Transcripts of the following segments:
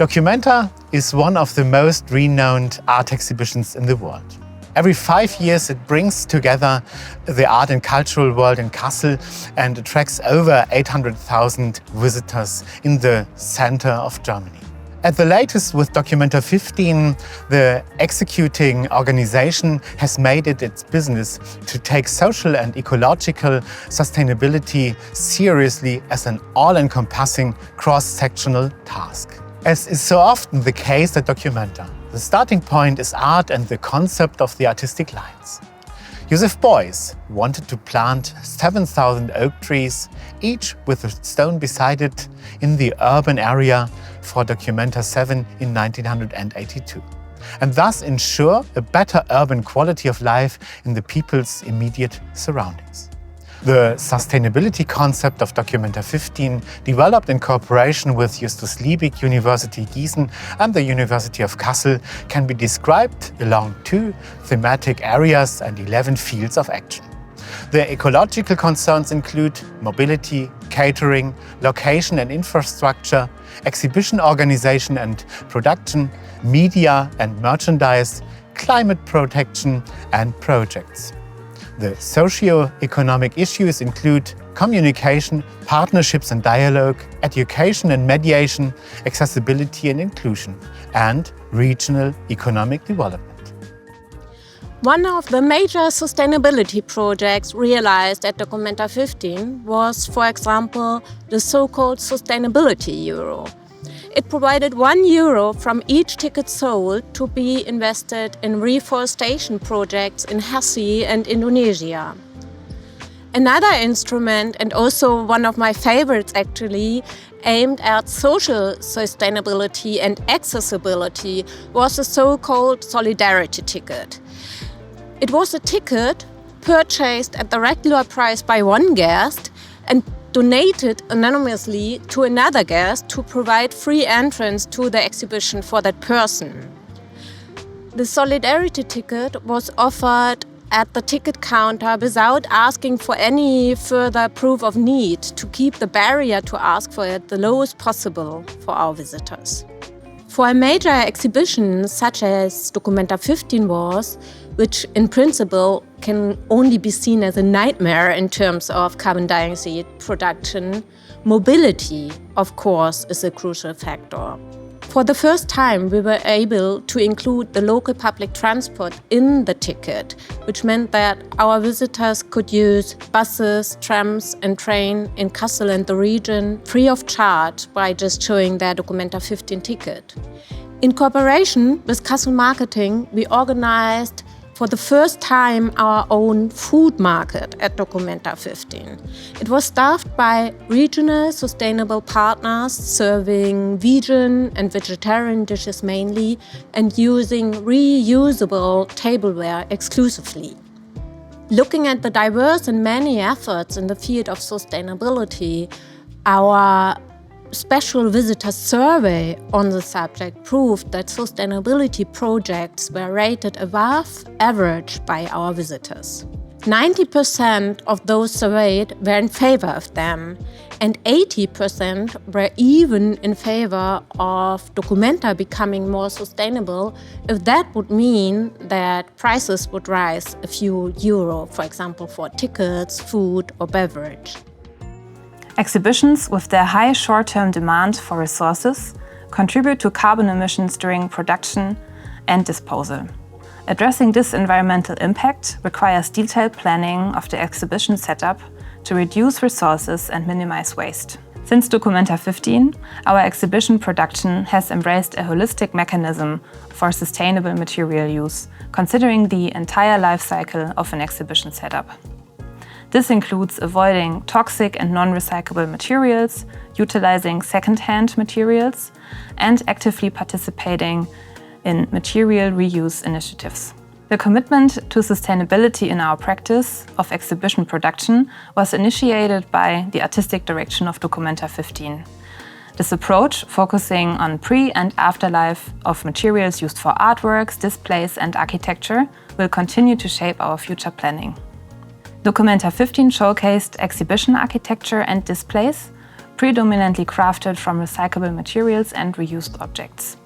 Documenta is one of the most renowned art exhibitions in the world. Every 5 years it brings together the art and cultural world in Kassel and attracts over 800,000 visitors in the center of Germany. At the latest with Documenta 15, the executing organization has made it its business to take social and ecological sustainability seriously as an all-encompassing cross-sectional task. As is so often the case at Documenta, the starting point is art and the concept of the artistic lines. Joseph Beuys wanted to plant 7,000 oak trees, each with a stone beside it, in the urban area for Documenta 7 in 1982, and thus ensure a better urban quality of life in the people's immediate surroundings. The sustainability concept of Documenta 15, developed in cooperation with Justus Liebig University Gießen and the University of Kassel, can be described along 2 thematic areas and 11 fields of action. The ecological concerns include mobility, catering, location and infrastructure, exhibition organization and production, media and merchandise, climate protection and projects. The socio-economic issues include communication, partnerships and dialogue, education and mediation, accessibility and inclusion, and regional economic development. One of the major sustainability projects realized at Documenta 15 was, for example, the so-called Sustainability Euro. It provided €1 from each ticket sold to be invested in reforestation projects in Hesse and Indonesia. Another instrument, and also one of my favorites actually, aimed at social sustainability and accessibility was the so-called Solidarity Ticket. It was a ticket purchased at the regular price by one guest and donated anonymously to another guest to provide free entrance to the exhibition for that person. The Solidarity Ticket was offered at the ticket counter without asking for any further proof of need, to keep the barrier to ask for it the lowest possible for our visitors. For a major exhibition such as Documenta 15 was, which in principle can only be seen as a nightmare in terms of carbon dioxide production, mobility, of course, is a crucial factor. For the first time, we were able to include the local public transport in the ticket, which meant that our visitors could use buses, trams and train in Kassel and the region free of charge by just showing their Documenta 15 ticket. In cooperation with Kassel Marketing, we organized for the first time our own food market at Documenta 15. It was staffed by regional sustainable partners serving vegan and vegetarian dishes mainly and using reusable tableware exclusively. Looking at the diverse and many efforts in the field of sustainability, our special visitor survey on the subject proved that sustainability projects were rated above average by our visitors. 90% of those surveyed were in favor of them, and 80% were even in favor of Documenta becoming more sustainable if that would mean that prices would rise a few euro, for example, for tickets, food or beverage. Exhibitions with their high short-term demand for resources contribute to carbon emissions during production and disposal. Addressing this environmental impact requires detailed planning of the exhibition setup to reduce resources and minimize waste. Since Documenta 15, our exhibition production has embraced a holistic mechanism for sustainable material use, considering the entire life cycle of an exhibition setup. This includes avoiding toxic and non-recyclable materials, utilizing second-hand materials, and actively participating in material reuse initiatives. The commitment to sustainability in our practice of exhibition production was initiated by the artistic direction of Documenta 15. This approach, focusing on pre- and afterlife of materials used for artworks, displays, and architecture, will continue to shape our future planning. Documenta 15 showcased exhibition architecture and displays, predominantly crafted from recyclable materials and reused objects,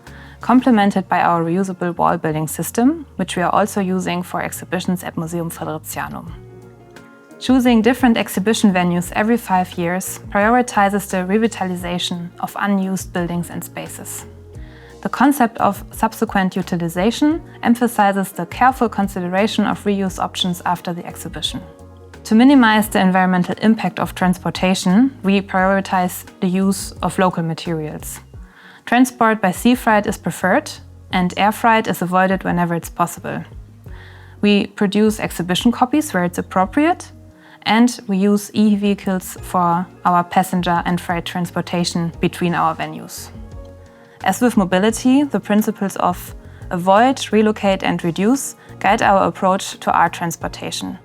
complemented by our reusable wall building system, which we are also using for exhibitions at Museum Fridericianum. Choosing different exhibition venues every 5 years prioritizes the revitalization of unused buildings and spaces. The concept of subsequent utilization emphasizes the careful consideration of reuse options after the exhibition. To minimize the environmental impact of transportation, we prioritize the use of local materials. Transport by sea freight is preferred, and air freight is avoided whenever it's possible. We produce exhibition copies where it's appropriate, and we use e-vehicles for our passenger and freight transportation between our venues. As with mobility, the principles of avoid, relocate and reduce guide our approach to art transportation.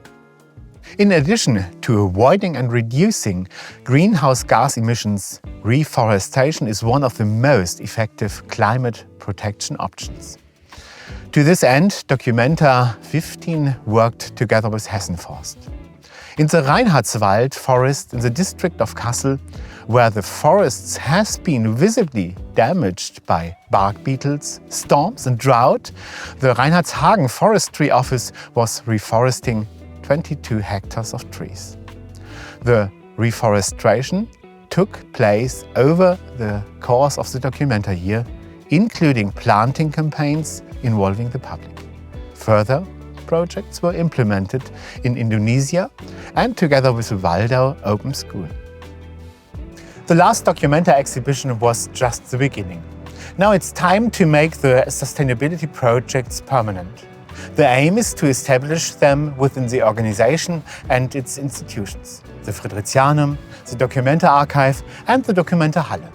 In addition to avoiding and reducing greenhouse gas emissions, reforestation is one of the most effective climate protection options. To this end, documenta 15 worked together with Hessenforst. In the Reinhardswald forest in the district of Kassel, where the forests has been visibly damaged by bark beetles, storms and drought, the Reinhardshagen Forestry Office was reforesting 22 hectares of trees. The reforestation took place over the course of the documenta year, including planting campaigns involving the public. Further projects were implemented in Indonesia and together with the Waldau Open School. The last documenta exhibition was just the beginning. Now it's time to make the sustainability projects permanent. The aim is to establish them within the organization and its institutions, the Fridericianum, the Documenta Archive and the Documenta Halle.